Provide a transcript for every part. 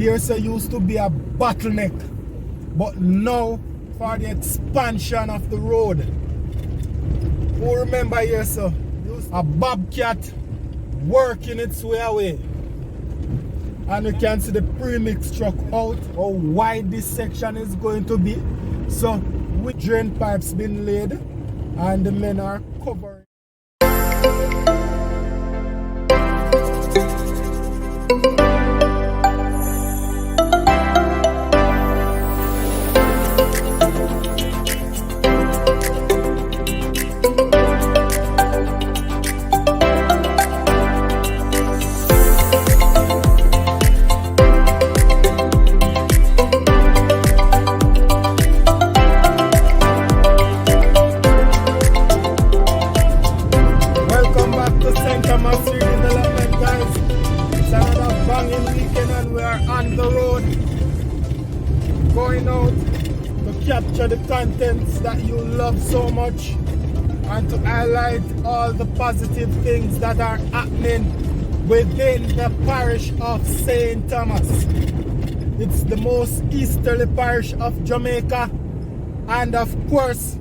Here so used to be a bottleneck, but now for the expansion of the road. Who remember here so a bobcat working its way away. And you can see the premix truck out, how wide this section is going to be. So with drain pipes being laid and the men are covering. Redevelopment, guys. It's another banging weekend and we are on the road going out to capture the contents that you love so much and to highlight all the positive things that are happening within the parish of St. Thomas. It's the most easterly parish of Jamaica, and of course,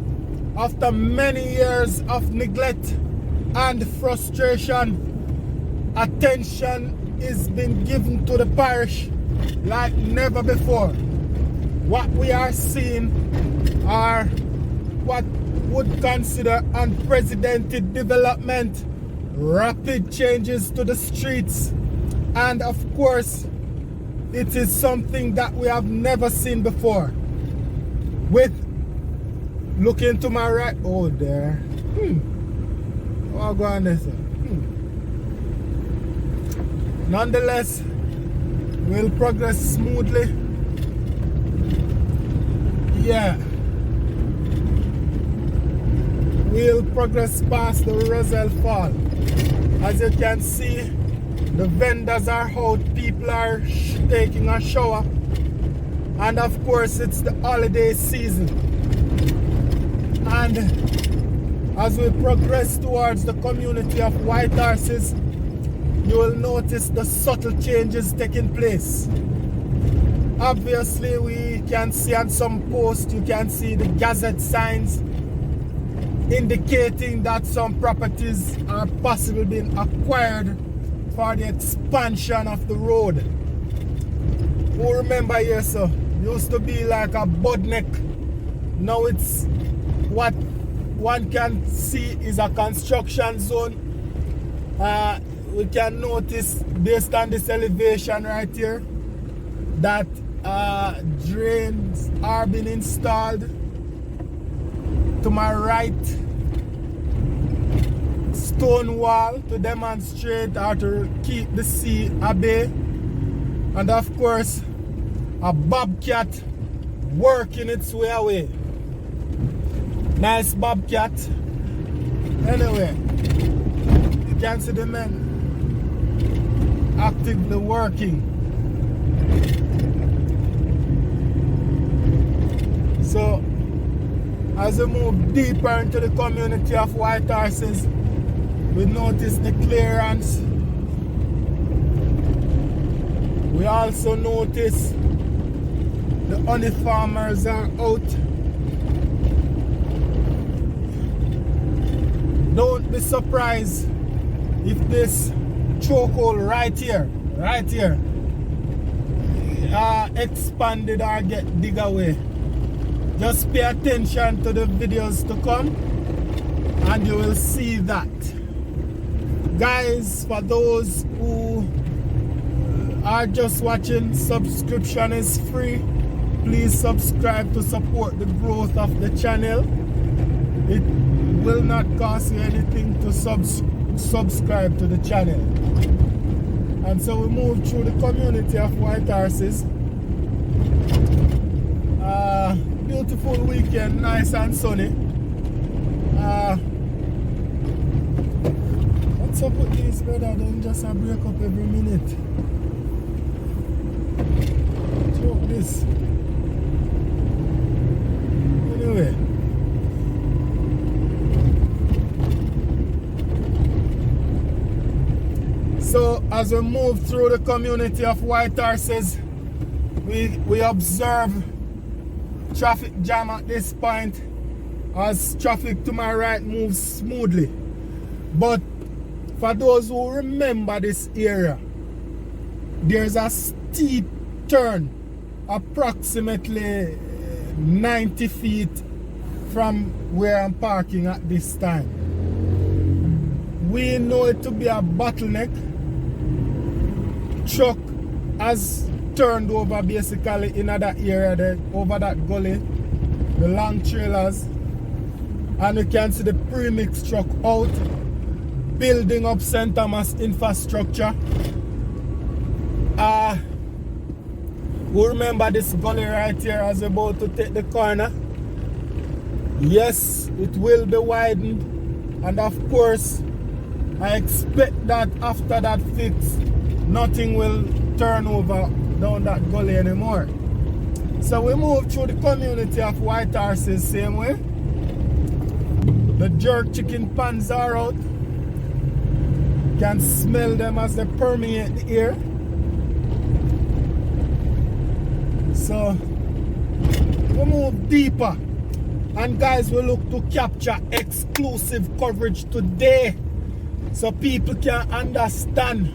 after many years of neglect and frustration, attention is being given to the parish like never before. What we are seeing are what would consider unprecedented development, rapid changes to the streets, and of course it is something that we have never seen before. With looking to my right, oh there, oh go on this. Nonetheless, we'll progress smoothly. Yeah. We'll progress past the Roselle Falls. As you can see, the vendors are out, people are taking a shower. And of course, it's the holiday season. And as we progress towards the community of White Horses, you will notice the subtle changes taking place. Obviously, we can see on some posts, you can see the gazette signs indicating that some properties are possibly being acquired for the expansion of the road. Who remember here, sir? Used to be like a bottleneck. Now it's what one can see is a construction zone. We can notice based on this elevation right here that drains are being installed. To my right, stone wall to demonstrate or to keep the sea at bay, and of course a bobcat working its way away. Nice bobcat. Anyway, you can see the men actively working. So as we move deeper into the community of White Horses, we notice the clearance. We also notice the honey farmers are out. Don't be surprised if this chokehold right here, expanded or get dig away. Just pay attention to the videos to come and you will see that. Guys, for those who are just watching, subscription is free. Please subscribe to support the growth of the channel. It will not cost you anything to subscribe to the channel. And so we move through the community of White Horses. Beautiful weekend, nice and sunny. What's up with these weather? Don't just break up every minute. Choke this. Anyway. So as we move through the community of White Horses, we observe traffic jam at this point as traffic to my right moves smoothly. But for those who remember this area, there's a steep turn approximately 90 feet from where I'm parking at this time. We know it to be a bottleneck. Truck has turned over basically in that area there, over that gully, the long trailers, and we can see the premix truck out building up St. Thomas infrastructure. We remember this gully right here as about to take the corner. Yes, it will be widened, and of course I expect that after that fix nothing will turn over down that gully anymore. So we move through the community of White Horses same way. The jerk chicken pans are out. Can smell them as they permeate the air. So we move deeper, and guys, we look to capture exclusive coverage today so people can understand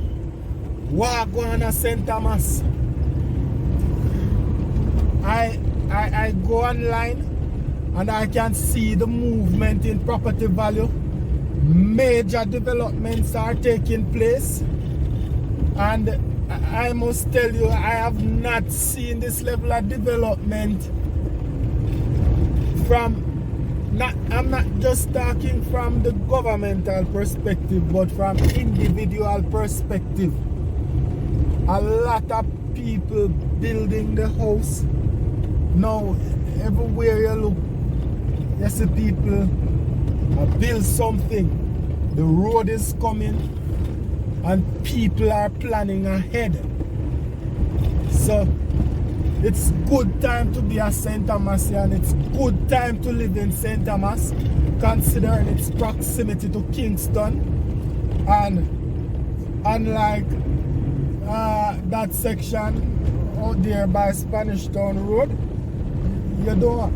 what going on at St. Thomas. I go online and I can see the movement in property value. Major developments are taking place, and I must tell you, I have not seen this level of development I'm not just talking from the governmental perspective, but from individual perspective. A lot of people building the house. Now, everywhere you look, you see people build something. The road is coming, and people are planning ahead. So it's good time to be a St. Thomas, and it's good time to live in St. Thomas, considering its proximity to Kingston. And unlike that section out there by Spanish Town Road, you don't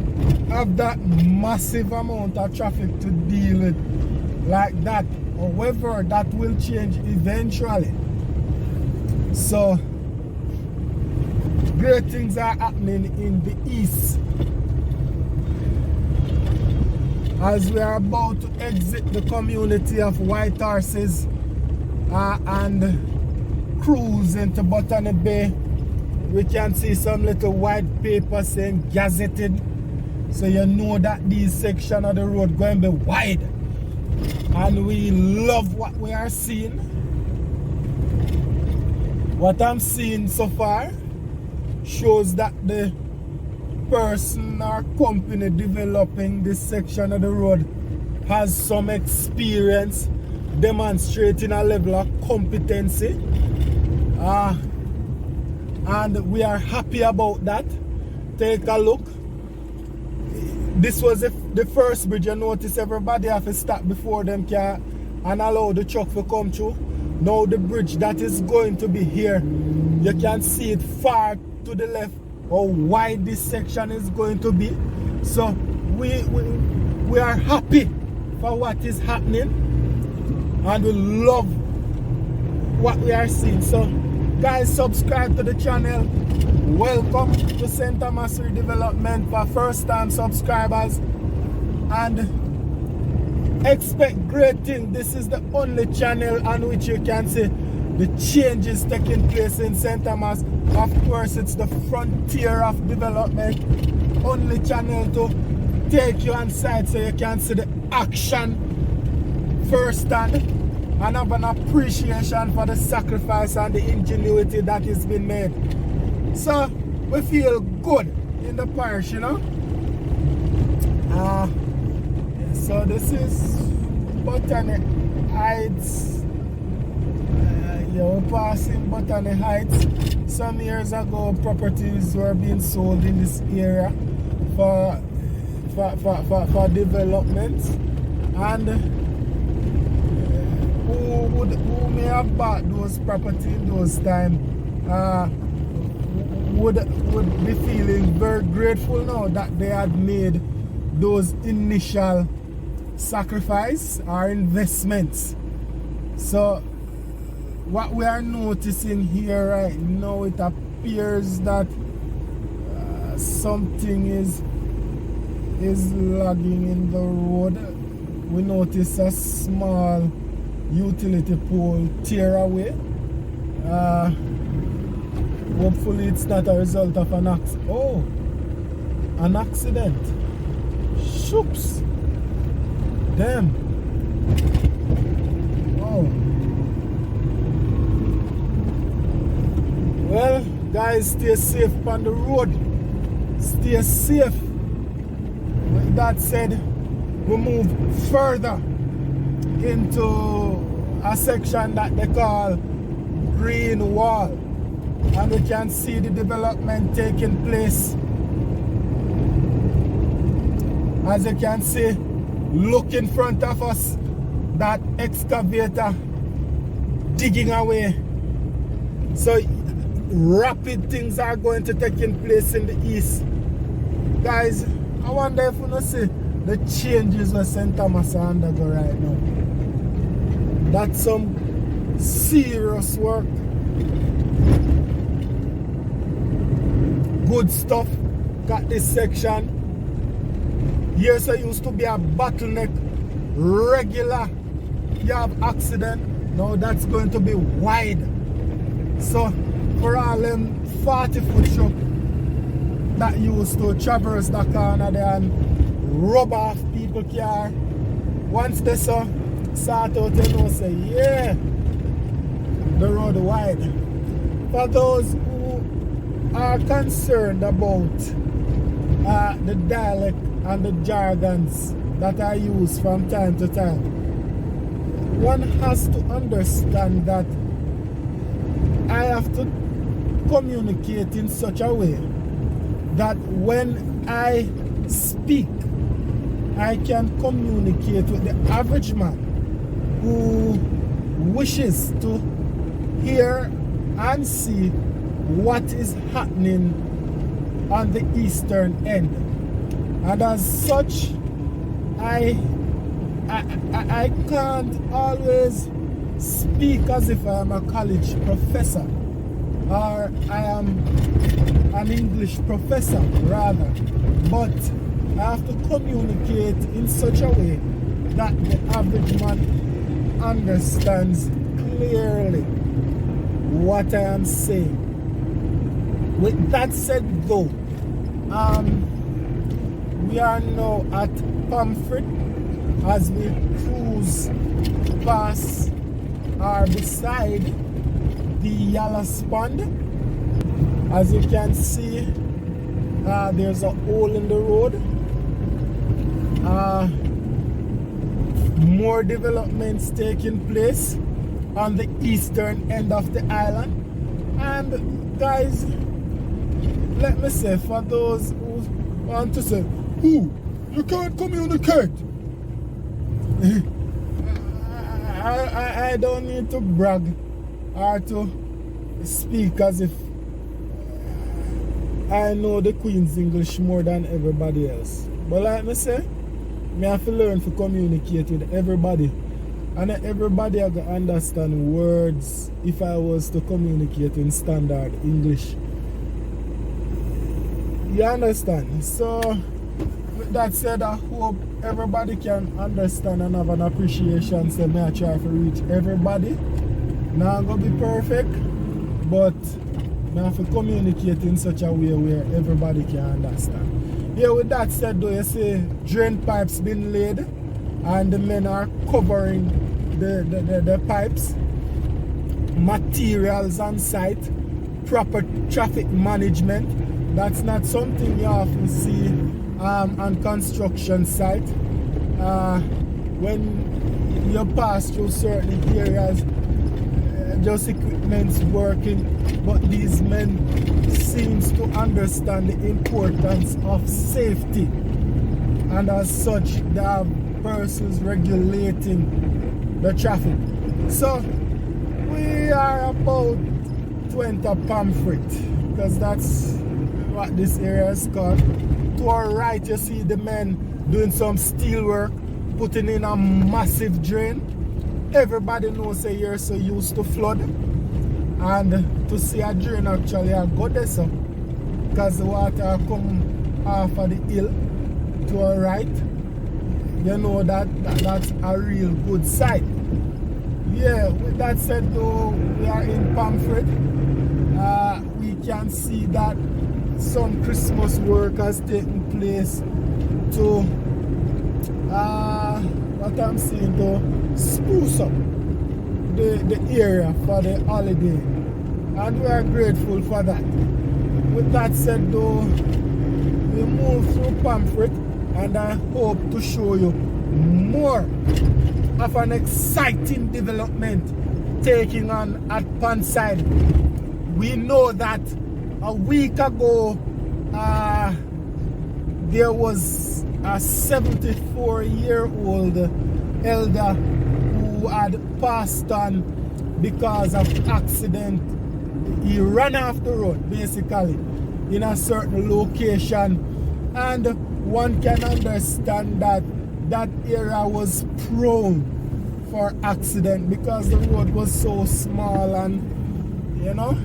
have that massive amount of traffic to deal with like that. However, that will change eventually. So great things are happening in the east as we are about to exit the community of White Horses and cruise into Botany Bay. We can see some little white paper saying gazetted, so you know that this section of the road going to be wide, and we love what we are seeing. What I'm seeing so far shows that the person or company developing this section of the road has some experience, demonstrating a level of competency, and we are happy about that. Take a look. This was the first bridge. You notice everybody have to stop before them can and allow the truck to come through. Now the bridge that is going to be here, you can see it far to the left how wide this section is going to be. So we are happy for what is happening, and we love what we are seeing. So guys, subscribe to the channel. Welcome to St. Thomas Redevelopment for first time subscribers, and expect great things. This is the only channel on which you can see the changes taking place in St. Thomas. Of course, it's the frontier of development. Only channel to take you on site so you can see the action firsthand and have an appreciation for the sacrifice and the ingenuity that has been made. So we feel good in the parish, you know. So this is Botany Heights. We're passing Botany Heights. Some years ago, properties were being sold in this area for development, and who may have bought those properties in those times would be feeling very grateful now that they had made those initial sacrifice or investments. So what we are noticing here right now, it appears that something is lagging in the road. We notice a small utility pole tear away. Hopefully it's not a result of an accident. Oh, an accident. Shoops. Damn. Oh. Well, guys, stay safe on the road. Stay safe. With that said, we move further into a section that they call Green Wall, and we can see the development taking place. As you can see, look in front of us, that excavator digging away. So rapid things are going to take place in the east. Guys, I wonder if we see the changes where St. Thomas are undergo right now. That's some serious work. Good stuff. Got this section. Here so used to be a bottleneck. Regular. You have accident. Now that's going to be wide. So for all them 40-foot truck that used to traverse the corner there and rub off people's car, once they sort out, they know say, yeah, the road wide. For those who are concerned about the dialect and the jargons that I use from time to time, one has to understand that I have to communicate in such a way that when I speak, I can communicate with the average man who wishes to hear and see what is happening on the eastern end. And as such, I can't always speak as if I am a college professor or I am an English professor rather, but I have to communicate in such a way that the average man understands clearly what I am saying. With that said though, we are now at Pomfret as we cruise past or beside the Yallahs Pond. As you can see, there's a hole in the road. More developments taking place on the eastern end of the island. And guys, let me say, for those who want to say, "Who? You can't communicate." I don't need to brag or to speak as if I know the Queen's English more than everybody else. But like me say, me have to learn to communicate with everybody. And everybody I can understand words if I was to communicate in standard English. You understand? So with that said, I hope everybody can understand and have an appreciation. So may I try to reach everybody. Not gonna be perfect, but I have to communicate in such a way where everybody can understand. Yeah, with that said though, you see drain pipes been laid and the men are covering the pipes, materials on site, proper traffic management. That's not something you often see on construction site. When you pass through certain areas, just equipment's working, but these men seems to understand the importance of safety, and as such they have persons regulating the traffic. So we are about to enter Pomfret. because that's what this area is called. To our right, you see the men doing some steel work, putting in a massive drain. Everybody knows that you're so used to flood, and to see a drain actually a good there, so because the water come off of the hill to our right, you know that's a real good sight. Yeah, with that said though, we are in Pamfred. We can see that some Christmas work has taken place to what I'm saying, to spruce up the area for the holiday, and we are grateful for that. With that said though, we move through Pamfret, and I hope to show you more of an exciting development taking on at Panside. We know that a week ago there was a 74-year-old elder who had passed on because of accident. He ran off the road basically in a certain location, and one can understand that that area was prone for accident because the road was so small, and you know,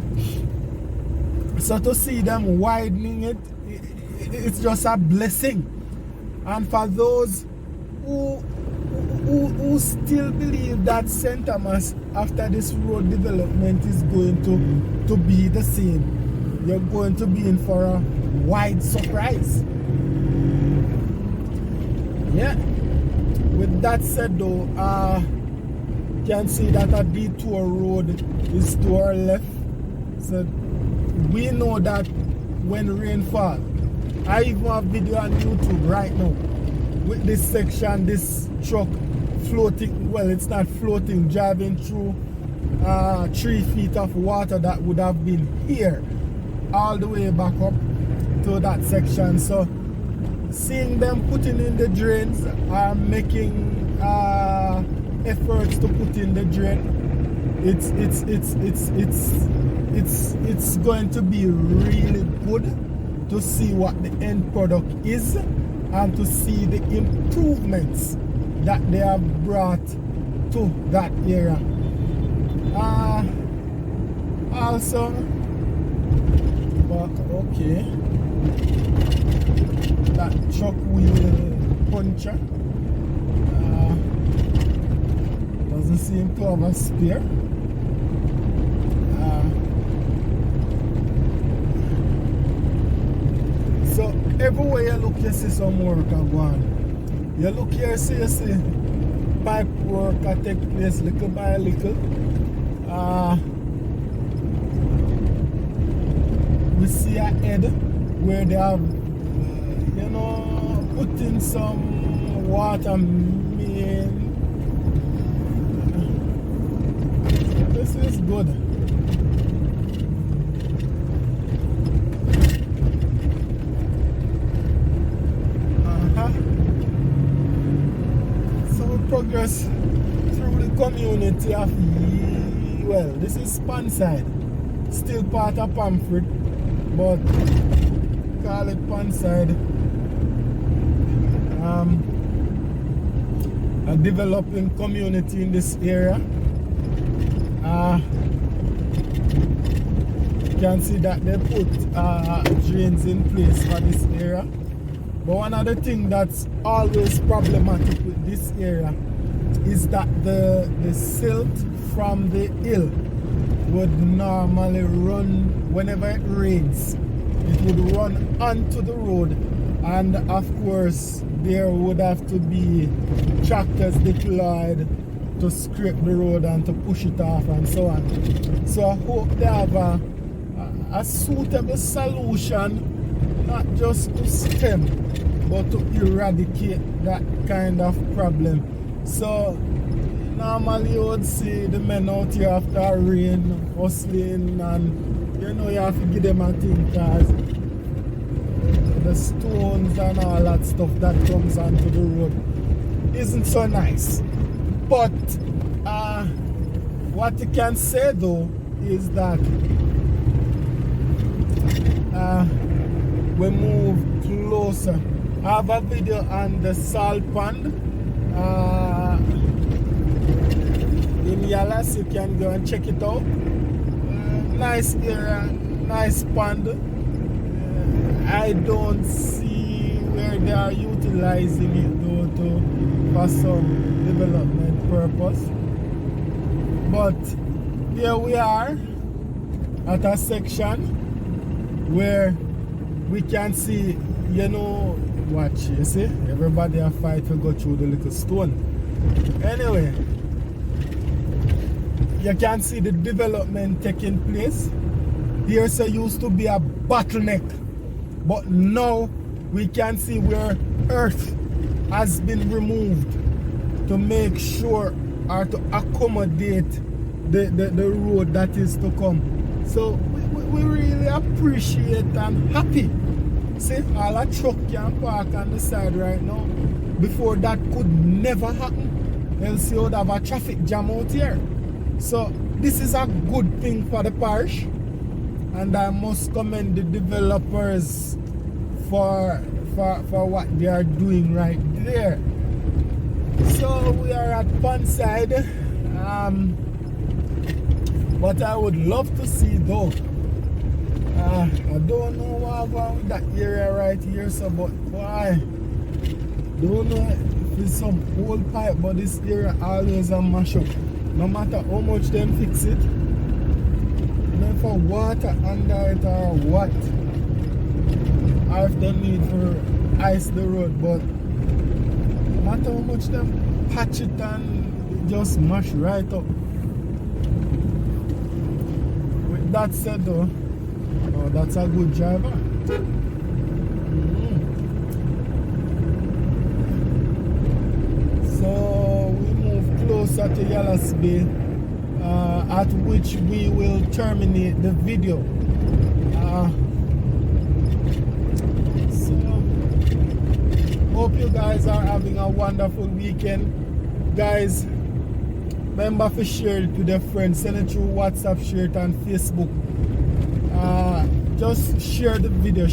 so to see them widening it, it's just a blessing. And for those who still believe that St. Thomas after this road development is going to be the same, you're going to be in for a wide surprise. Yeah. With that said though, you can see that a detour road is to our left. So we know that when rain falls, I even have video on YouTube right now with this section, this truck floating, well it's not floating, driving through 3 feet of water that would have been here all the way back up to that section. So seeing them putting in the drains or making efforts to put in the drain, it's going to be really good to see what the end product is and to see the improvements that they have brought to that area. Also, okay, that truck wheel puncher doesn't seem to have a spare. So everywhere you look, you see some work going on. You look here, you see pipe work that take place little by little. We see a head where they have, you know, put in some water main. This is good. Progress through the community of, well, this is Panside, still part of Pamfret, but call it Panside. A developing community in this area. You can see that they put drains in place for this area. But one of the things that's always problematic with this area is that the silt from the hill would normally run, whenever it rains, it would run onto the road, and of course there would have to be tractors deployed to scrape the road and to push it off and so on. So I hope they have a suitable solution, not just to stem but to eradicate that kind of problem. So normally you would see the men out here after rain hustling, and you know you have to give them a thing because the stones and all that stuff that comes onto the road isn't so nice. But what you can say though is that we move closer. I have a video on the salt pond in Yalas. You can go and check it out. Nice area, nice pond. I don't see where they are utilizing it though for some development purpose. But here we are at a section where we can see, you know, watch, you see, everybody a fight to go through the little stone. Anyway, you can see the development taking place. Here so used to be a bottleneck, but now we can see where earth has been removed to make sure or to accommodate the road that is to come. So we really appreciate and happy. See, all a truck can park on the side right now. Before that could never happen. Else you would have a traffic jam out here. So this is a good thing for the parish. And I must commend the developers for what they are doing right there. So we are at Pondside. What I would love to see though, I don't know what about with that area right here, so but why? Don't know if it's some old pipe, but this area always a mash up. No matter how much them fix it, not for water under it or what, or if they need for ice the road, but no matter how much them patch it and it just mash right up. With that said though, oh, that's a good driver. So we move closer to Yalas Bay, at which we will terminate the video. So hope you guys are having a wonderful weekend. Guys, remember to share it with your friends, send it through WhatsApp, share it on Facebook. Just share the video,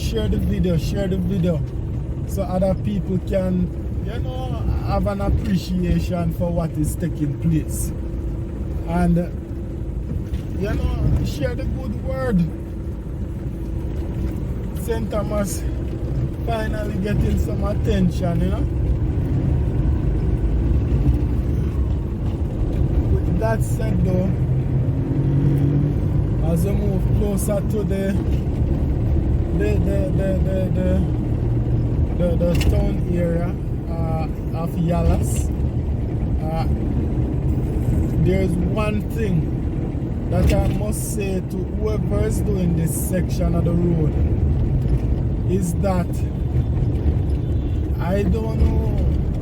so other people can, you know, have an appreciation for what is taking place. And, you know, share the good word. St. Thomas finally getting some attention, you know. With that said though, as we move closer to the town area of Yalas, there's one thing that I must say to whoever is doing this section of the road, is that I don't know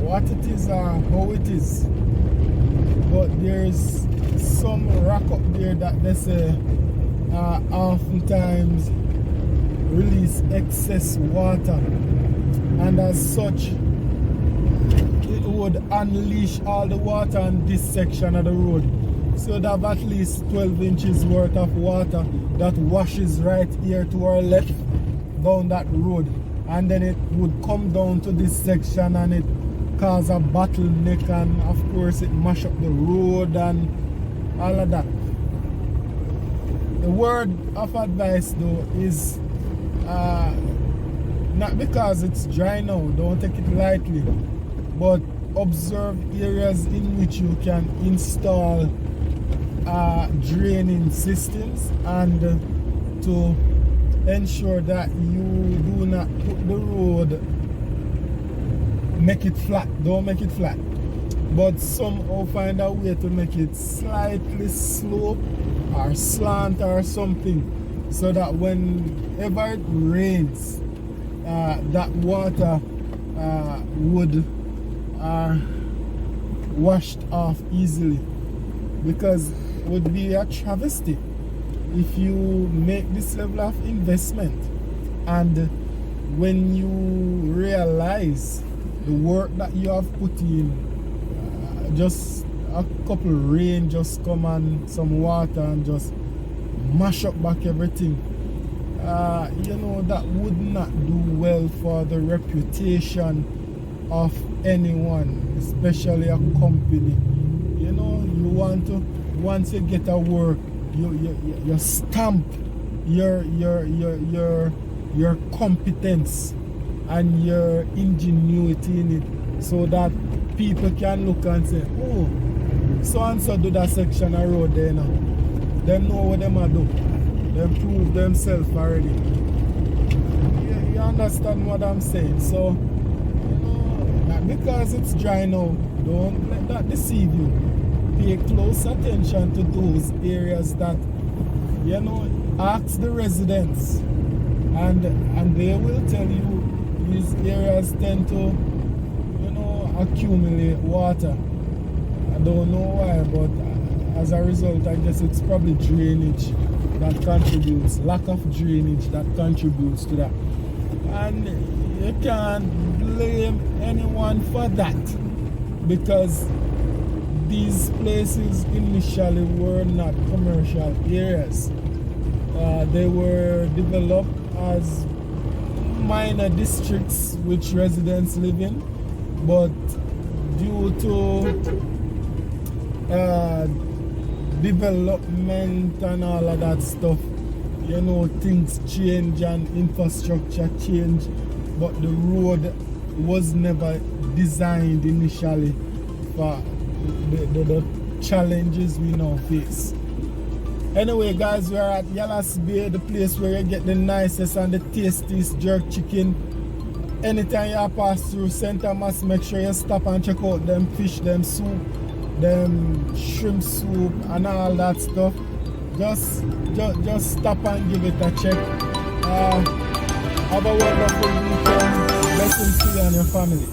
what it is or how it is, but there's some rock up there that they say oftentimes release excess water, and as such it would unleash all the water on this section of the road. So they have at least 12 inches worth of water that washes right here to our left down that road, and then it would come down to this section and it cause a bottleneck, and of course it mash up the road and all of that. The word of advice though is not because it's dry now, don't take it lightly, but observe areas in which you can install draining systems, and to ensure that you do not put the road, make it flat, don't make it flat, but somehow find a way to make it slightly slope or slant or something, so that whenever it rains, that water would washed off easily. Because it would be a travesty if you make this level of investment and when you realize the work that you have put in, just a couple rain just come and some water and just mash up back everything. you know, that would not do well for the reputation of anyone, especially a company. You know, you want to, once you get a work, you stamp your competence and your ingenuity in it, so that people can look and say, oh, so and so do that section of road there now. Them know what them are do. Them prove themselves already. You understand what I'm saying? So, you know, not because it's dry now, don't let that deceive you. Pay close attention to those areas that, you know, ask the residents, and they will tell you these areas tend to, you know, accumulate water. I don't know why, but as a result, I guess it's probably drainage that contributes, lack of drainage that contributes to that. And you can't blame anyone for that, because these places initially were not commercial areas. They were developed as minor districts which residents live in, but due to development and all of that stuff, you know, things change and infrastructure change, but the road was never designed initially for the challenges we now face. Anyway guys, we are at Yellows Bay, the place where you get the nicest and the tastiest jerk chicken. Anytime you pass through St. Thomas, make sure you stop and check out them fish, them soup, them shrimp soup and all that stuff. Just stop and give it a check. Have a wonderful weekend. Blessings to you and your family.